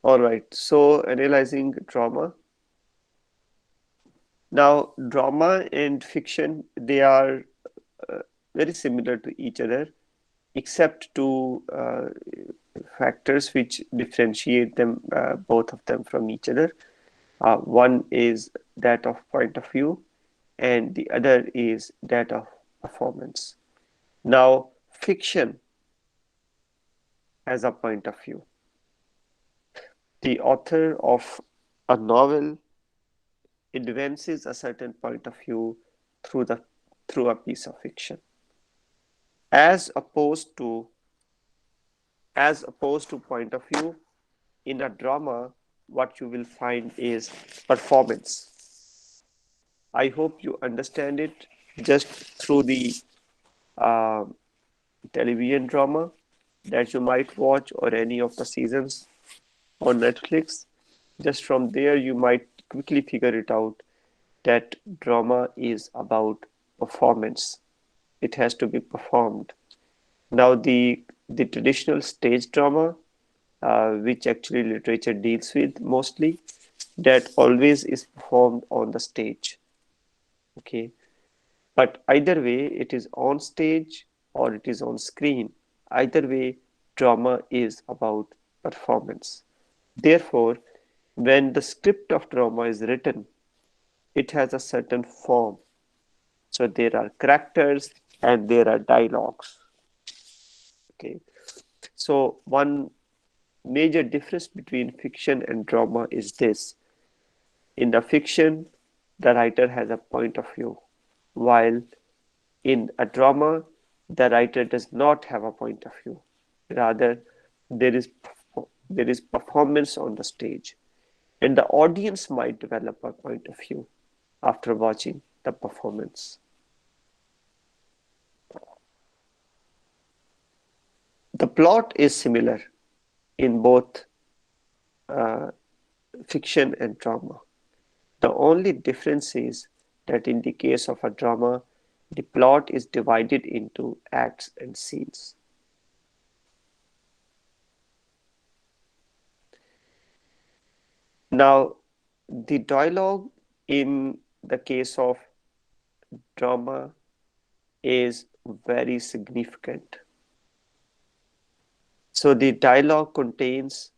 All right, so analyzing drama. Now, drama and fiction, they are uh, very similar to each other, except two factors which differentiate them, both of them from each other. One is that of point of view, and the other is that of performance. Now, fiction has a point of view. The author of a novel advances a certain point of view through the through a piece of fiction, as opposed to point of view in a drama. What you will find is performance. I hope you understand it just through the uh, television drama that you might watch, or any of the seasons on Netflix. Just from there you might quickly figure it out that drama is about performance. It has to be performed. Now, the traditional stage drama, which actually literature deals with mostly, that always is performed on the stage. Okay, but either way, it is on stage or it is on screen. Either way, drama is about performance. Therefore, when the script of drama is written, it has a certain form. So there are characters and there are dialogues. Okay, so one major difference between fiction and drama is this: in the fiction, the writer has a point of view, while in a drama, the writer does not have a point of view. Rather, there is there is performance on the stage, and the audience might develop a point of view after watching the performance. The plot is similar in both uh, fiction and drama. The only difference is that in the case of a drama, the plot is divided into acts and scenes. Now, the dialogue in the case of drama is very significant. So, the dialogue contains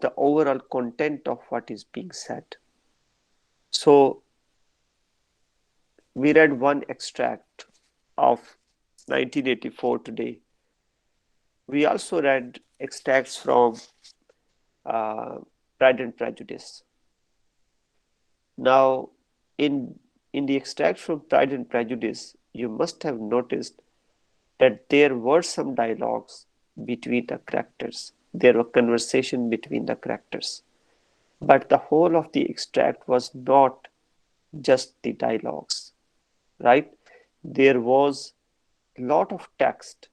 the overall content of what is being said. So, we read one extract of 1984 today. We also read extracts from uh, Pride and Prejudice. Now, in in the extract from Pride and Prejudice, you must have noticed that there were some dialogues between the characters. There were conversation between the characters. But the whole of the extract was not just the dialogues, right? There was a lot of text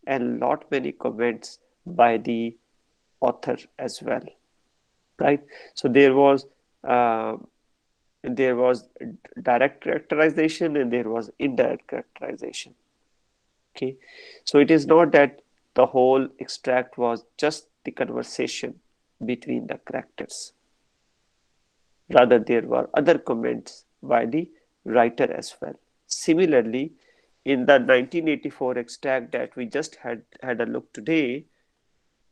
and lot many comments by the author as well, right? So uh, there was direct characterization and there was indirect characterization. Okay, so it is not that the whole extract was just the conversation between the characters. Rather, there were other comments by the writer as well. Similarly, in the 1984 extract that we just had a look today,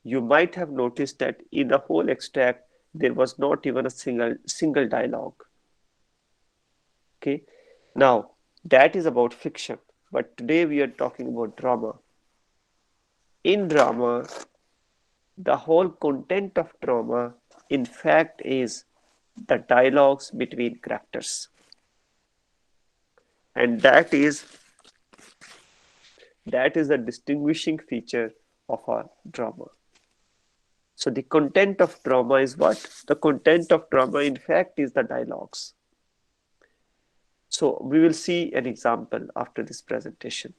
you might have noticed that in the whole extract there was not even a single dialogue. Okay, now that is about fiction, but today we are talking about drama. In drama, the whole content of drama, in fact, is the dialogues between characters, and that is a distinguishing feature of a drama. So the content of drama is what? The content of drama, in fact, is the dialogues. So we will see an example after this presentation.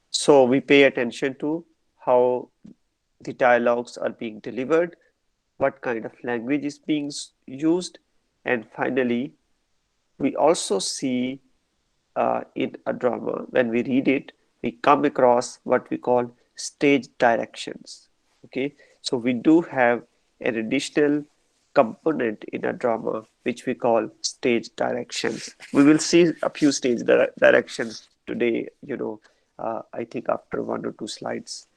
So we pay attention to how the dialogues are being delivered, what kind of language is being used, and finally, we also see in a drama, when we read it, we come across what we call stage directions. Okay, so we do have an additional component in a drama which we call stage directions. We will see a few stage directions today, I think after one or two slides.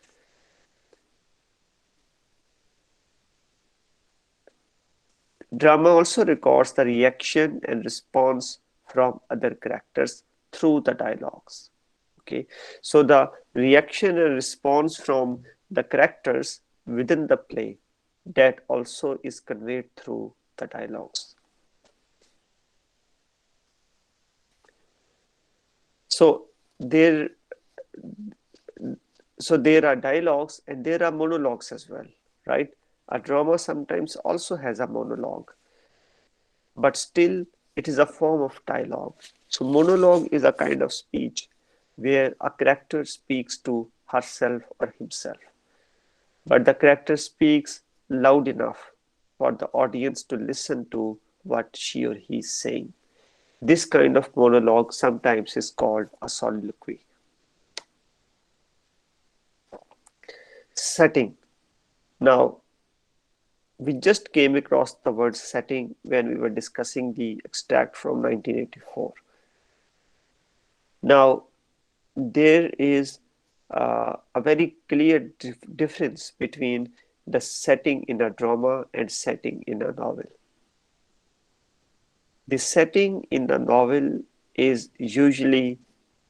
Drama also records the reaction and response from other characters through the dialogues. Okay, so the reaction and response from the characters within the play, that also is conveyed through the dialogues. So there, so there are dialogues and there are monologues as well, right? A drama sometimes also has a monologue, but still it is a form of dialogue. So monologue is a kind of speech where a character speaks to herself or himself, but the character speaks loud enough for the audience to listen to what she or he is saying. This kind of monologue sometimes is called a soliloquy. Setting. Now, we just came across the word setting when we were discussing the extract from 1984. Now, there is a very clear difference between the setting in a drama and setting in a novel. The setting in the novel is usually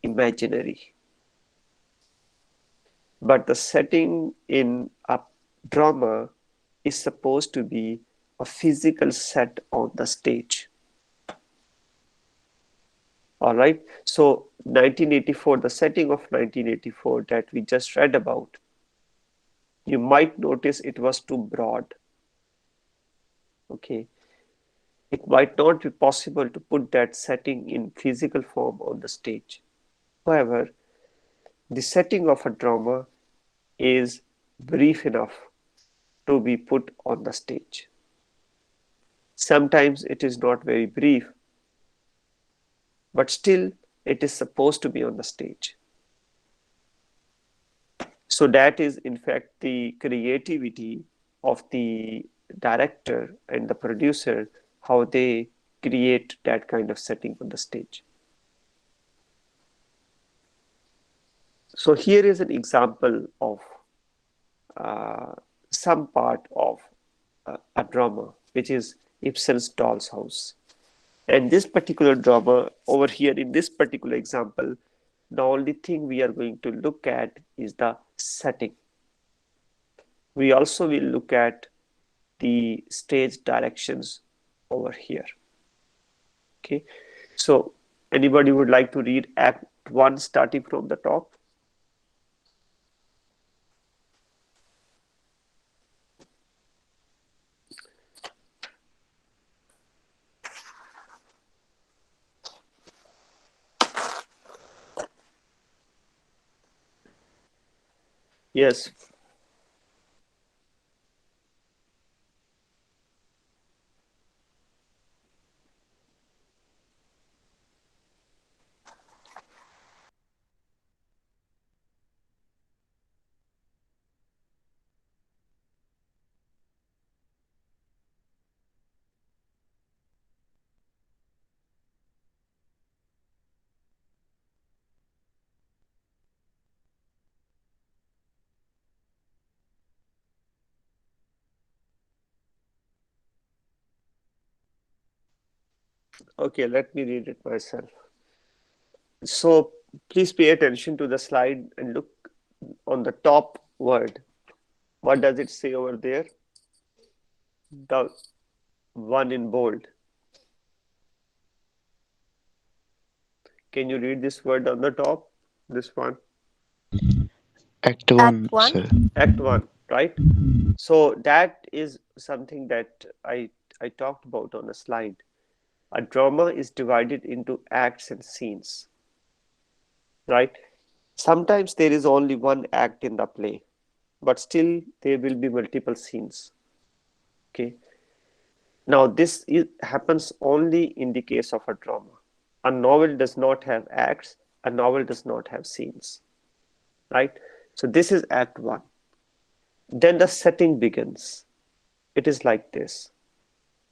imaginary, but the setting in a drama is supposed to be a physical set on the stage. All right. So 1984, the setting of 1984 that we just read about, you might notice it was too broad. Okay. It might not be possible to put that setting in physical form on the stage. However, the setting of a drama is brief enough to be put on the stage. Sometimes it is not very brief, but still it is supposed to be on the stage. So that is in fact the creativity of the director and the producer, how they create that kind of setting on the stage. So here is an example of uh, some part of a drama, which is Ibsen's Doll's House. And this particular drama over here in this particular example, the only thing we are going to look at is the setting. We also will look at the stage directions over here. Okay, so anybody would like to read Act 1 starting from the top? Yes. Okay, let me read it myself. So please pay attention to the slide and look on the top word. What does it say over there? The one in bold. Can you read this word on the top? This one. Act Act 1, 1. sir. Act 1, right? So that is something that I talked about on a slide. A drama is divided into acts and scenes, right? Sometimes there is only one act in the play, but still there will be multiple scenes. Okay. Now happens only in the case of a drama. A novel does not have acts. A novel does not have scenes, right? So this is Act 1. Then the setting begins. It is like this: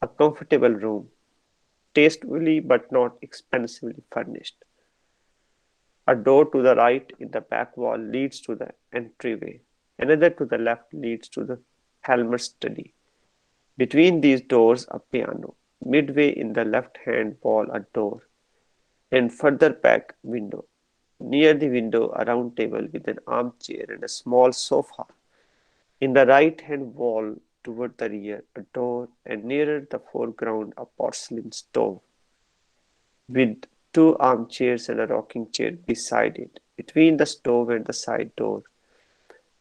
a comfortable room, tastefully but not expensively furnished. A door to the right in the back wall leads to the entryway. Another to the left leads to the Helmer's study. Between these doors, a piano. Midway in the left-hand wall, a door, and further back, window. Near the window, a round table with an armchair and a small sofa. In the right-hand wall, toward the rear, a door, and nearer the foreground, a porcelain stove with two armchairs and a rocking chair beside it. Between the stove and the side door,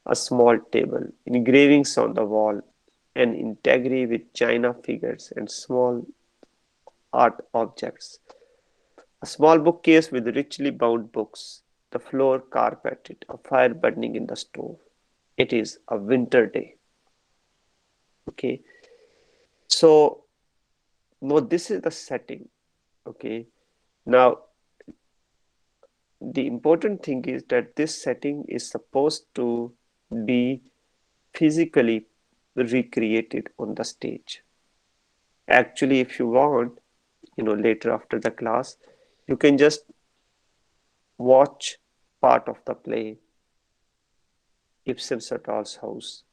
a small table, engravings on the wall, an integri with china figures and small art objects, a small bookcase with richly bound books, the floor carpeted, a fire burning in the stove. It is a winter day. Okay, so now this is the setting. Okay, now the important thing is that this setting is supposed to be physically recreated on the stage. Actually, if you want, later after the class, you can just watch part of the play Ibsen's A Doll's House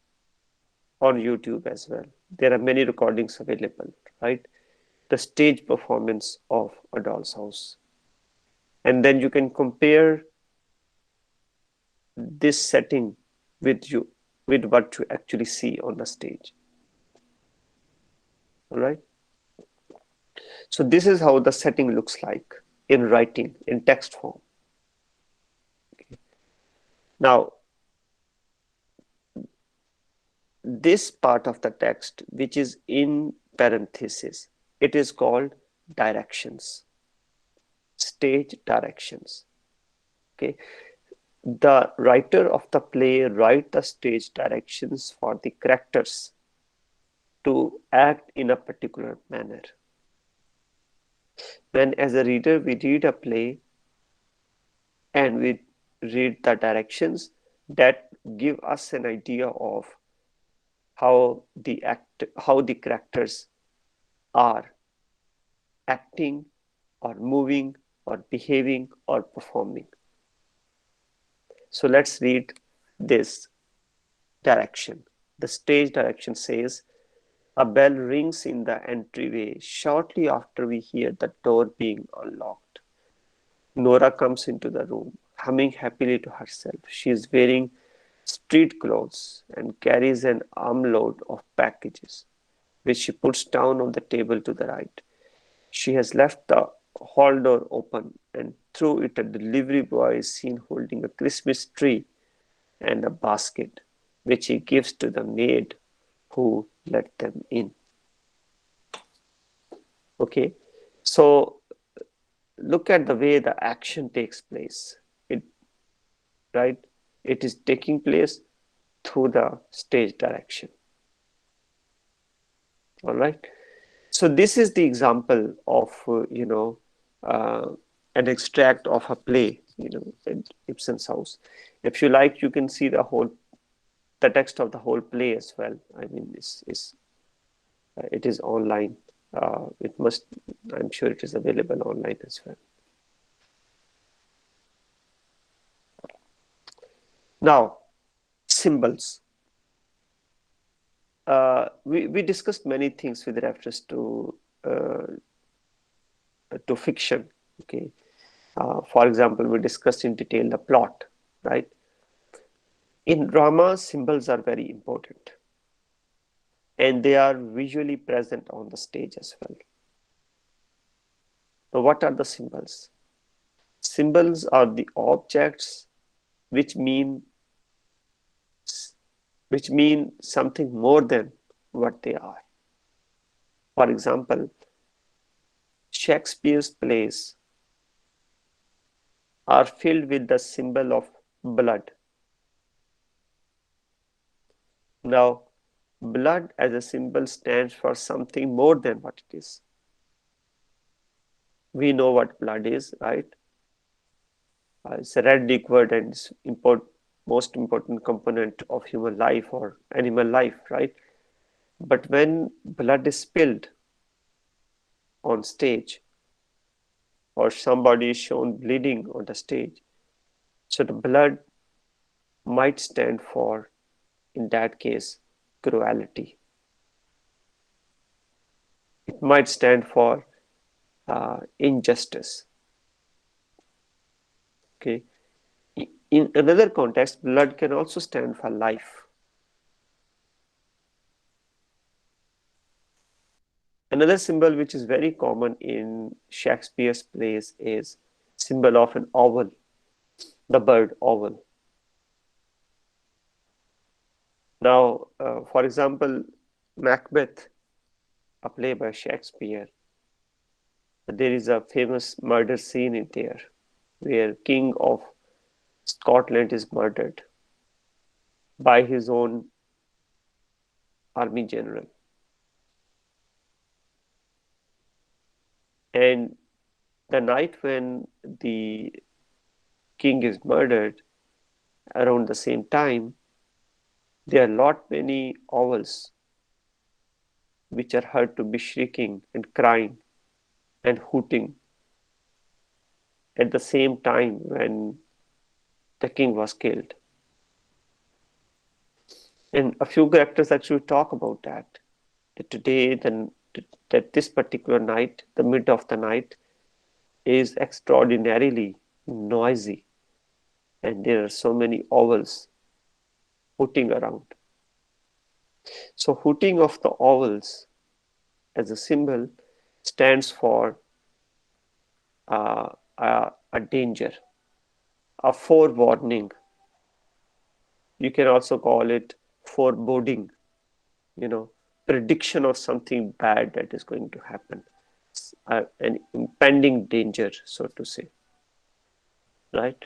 on YouTube as well. There are many recordings available, right? The stage performance of A Doll's House. And then you can compare this setting with what you actually see on the stage. All right. So this is how the setting looks like in writing, in text form. Now, this part of the text, which is in parenthesis, it is called directions, stage directions. Okay. The writer of the play write the stage directions for the characters to act in a particular manner. When as a reader we read a play and we read the directions that give us an idea of how the characters are acting or moving or behaving or performing. So let's read this direction. The stage direction says, a bell rings in the entryway shortly after we hear the door being unlocked. Nora comes into the room, humming happily to herself. She is wearing street clothes and carries an armload of packages, which she puts down on the table to the right. She has left the hall door open, and through it a delivery boy is seen holding a Christmas tree and a basket, which he gives to the maid who let them in. Okay, so look at the way the action takes place. Right, it is taking place through the stage direction. All right. So this is the example of uh, an extract of a play, in Ibsen's house. If you like, you can see the text of the whole play as well. I mean, it is online. I'm sure it is available online as well. Now, symbols. We discussed many things with reference uh, to fiction. Okay, for example, we discussed in detail the plot, right? In drama, symbols are very important, and they are visually present on the stage as well. Now, what are the symbols? Symbols are the objects which mean something more than what they are. For example, Shakespeare's plays are filled with the symbol of blood. Now, blood as a symbol stands for something more than what it is. We know what blood is, right? It's a red liquid and it's important. most important component of human life or animal life, right? But when blood is spilled on stage or somebody is shown bleeding on the stage, so the blood might stand for, in that case, cruelty. It might stand for injustice. Okay. In another context, blood can also stand for life. Another symbol which is very common in Shakespeare's plays is symbol of an owl, the bird owl. Now, for example, Macbeth, a play by Shakespeare, there is a famous murder scene in there where King of Scotland is murdered by his own army general. And the night when the king is murdered, around the same time, there are lot many owls which are heard to be shrieking and crying and hooting at the same time when the king was killed. And a few characters actually talk about that. That today, that this particular night, the mid of the night, is extraordinarily noisy, and there are so many owls hooting around. So, hooting of the owls as a symbol stands for a danger, a forewarning. You can also call it foreboding, you know, prediction of something bad that is going to happen, an impending danger, so to say, right?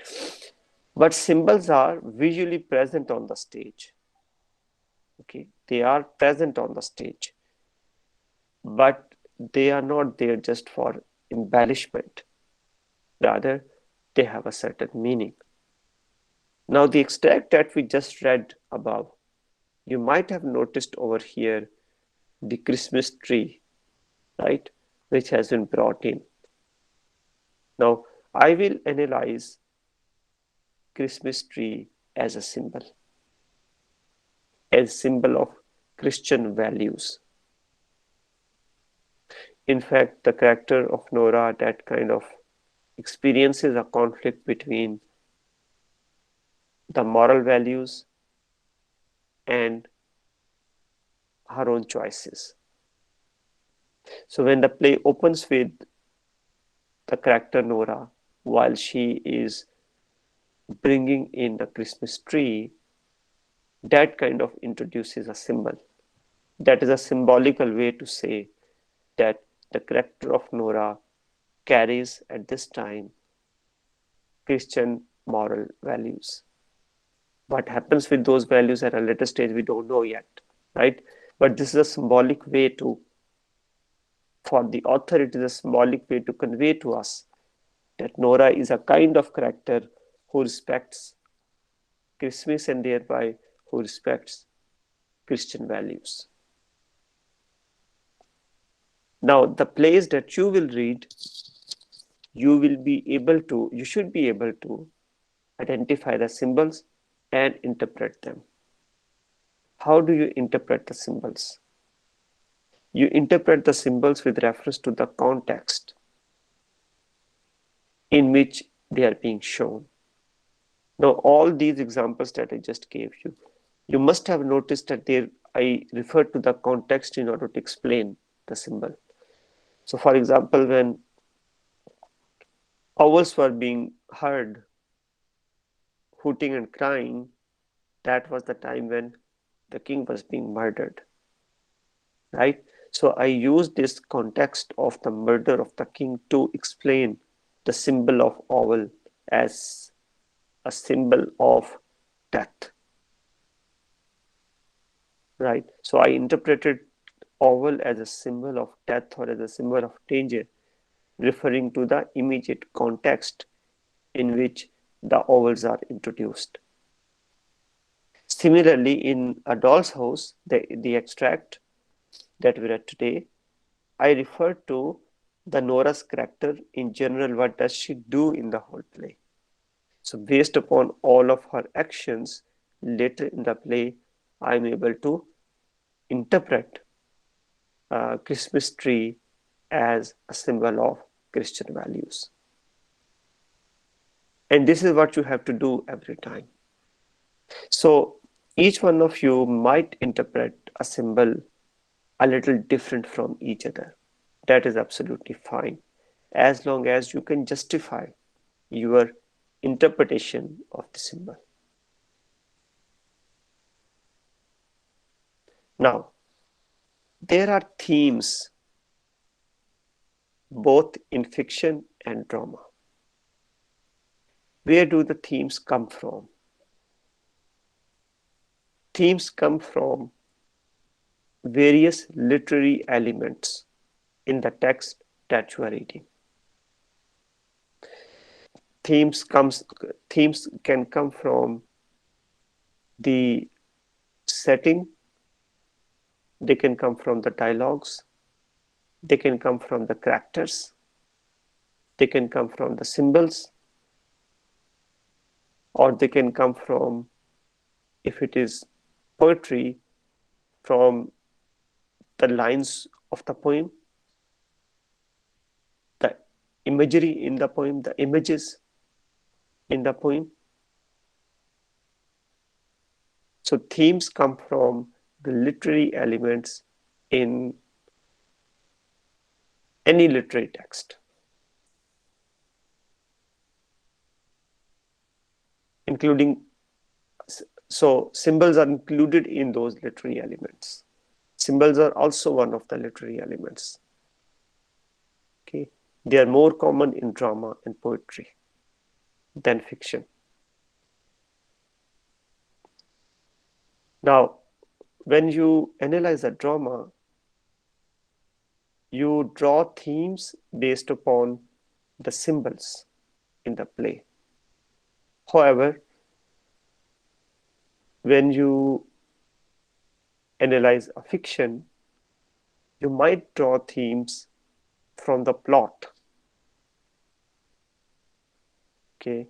But symbols are visually present on the stage. Okay, they are present on the stage, but they are not there just for embellishment. Rather, they have a certain meaning. Now, the extract that we just read above, you might have noticed over here the Christmas tree, right, which has been brought in. Now, I will analyze Christmas tree as a symbol, as symbol of Christian values. In fact, the character of Nora that kind of experiences a conflict between the moral values and her own choices. So when the play opens with the character Nora, while she is bringing in the Christmas tree, that kind of introduces a symbol. That is a symbolical way to say that the character of Nora carries at this time Christian moral values. What happens with those values at a later stage, we don't know yet, right? But this is a symbolic way to, for the author, it is a symbolic way to convey to us that Nora is a kind of character who respects Christmas and thereby who respects Christian values. Now, the plays that you will read, you should be able to identify the symbols and interpret them. How do you interpret the symbols? You interpret the symbols with reference to the context in which they are being shown. Now, all these examples that I just gave you, you must have noticed that there I refer to the context in order to explain the symbol. So, for example, when owls were being heard hooting and crying, that was the time when the king was being murdered, right? So I use this context of the murder of the king to explain the symbol of owl as a symbol of death, right? So I interpreted owl as a symbol of death or as a symbol of danger, referring to the immediate context in which the owls are introduced. Similarly, in A Doll's House, the extract that we read today, I refer to the Nora's character in general. What does she do in the whole play? So, based upon all of her actions later in the play, I'm able to interpret a Christmas tree as a symbol of Christian values. And this is what you have to do every time. So, each one of you might interpret a symbol a little different from each other. That is absolutely fine, as long as you can justify your interpretation of the symbol. Now, there are themes both in fiction and drama. Where do the themes come from? Themes come from various literary elements in the text that you are reading. Themes comes themes can come from the setting, they can come from the dialogues, they can come from the characters, they can come from the symbols, or they can come from, if it is poetry, from the lines of the poem, the imagery in the poem, the images in the poem. So themes come from the literary elements in any literary text, including, so symbols are included in those literary elements. Symbols are also one of the literary elements. Okay, they are more common in drama and poetry than fiction. Now, when you analyze a drama, you draw themes based upon the symbols in the play. However, when you analyze a fiction, you might draw themes from the plot. Okay.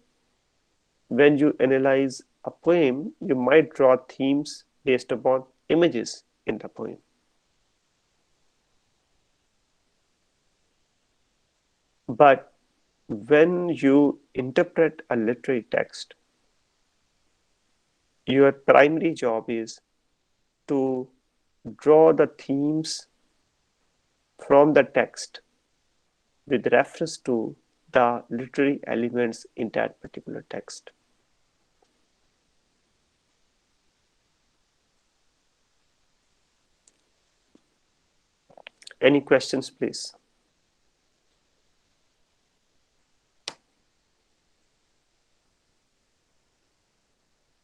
When you analyze a poem, you might draw themes based upon images in the poem. But when you interpret a literary text, your primary job is to draw the themes from the text with reference to the literary elements in that particular text. Any questions, please?